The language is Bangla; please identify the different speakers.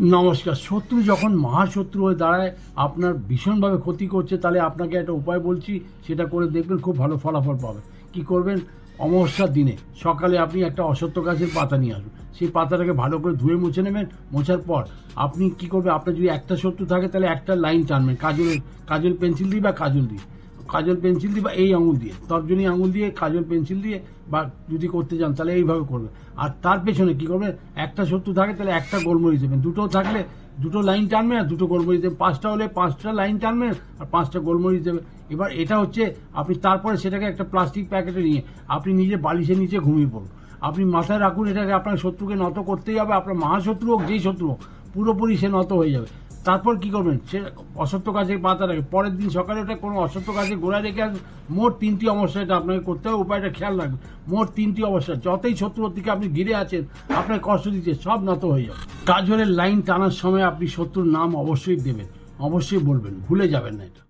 Speaker 1: নমস্কার। শত্রু যখন মহাশত্রু হয়ে দাঁড়ায়, আপনার ভীষণভাবে ক্ষতি করছে, তাহলে আপনাকে একটা উপায় বলছি, সেটা করে দেখবেন, খুব ভালো ফলাফল পাবেন। কি করবেন? অমাবস্যার দিনে সকালে আপনি একটা অশ্বত্থ গাছের পাতা নিয়ে আসবেন। সেই পাতাটাকে ভালো করে ধুয়ে মুছে নেবেন। মোছার পর আপনি কি করবেন, আপনার যদি একটা শত্রু থাকে তাহলে একটা লাইন টানবেন কাজল পেন্সিল দিয়ে বা কাজল পেন্সিল দিয়ে বা এই আঙুল দিয়ে, তর্জনী আঙুল দিয়ে কাজল পেন্সিল দিয়ে, বা যদি করতে চান তাহলে এইভাবে করবেন। আর তার পেছনে কি করবেন, একটা শত্রু থাকে তাহলে একটা গোলমরিচ দেবেন, দুটো থাকলে দুটো লাইন টানবেন আর দুটো গোলমরিচ দেবেন, পাঁচটা হলে পাঁচটা লাইন টানবেন আর পাঁচটা গোলমরিচ দেবেন। এবার এটা হচ্ছে, আপনি তারপরে সেটাকে একটা প্লাস্টিক প্যাকেটে নিয়ে আপনি নিজে বালিশের নিচে ঘুমিয়ে পড়ুন। আপনি মাথায় রাখুন, এটাকে আপনার শত্রুকে নত করতেই হবে, আপনার মহাশত্রু হোক যেই শত্রু হোক, পুরোপুরি সে নত হয়ে যাবে। তারপর কি করবেন, সে অশ্বত্থ গাছের পাতা রাখে, পরের দিন সকালে ওটা কোনো অশ্বত্থ গাছের গোড়ায় রেখে আসবেন। মোট 3টি অবস্থা এটা আপনাকে করতে হবে, উপায়টা খেয়াল রাখবেন। মোট 3টি অবস্থা, যতই শত্রুর দিকে আপনি ঘিরে আছেন, আপনার কষ্ট দিচ্ছে, সব নত হয়ে যাবে। কাজলের লাইন টানার সময় আপনি শত্রুর নাম অবশ্যই দেবেন, অবশ্যই বলবেন, ভুলে যাবেন না এটা।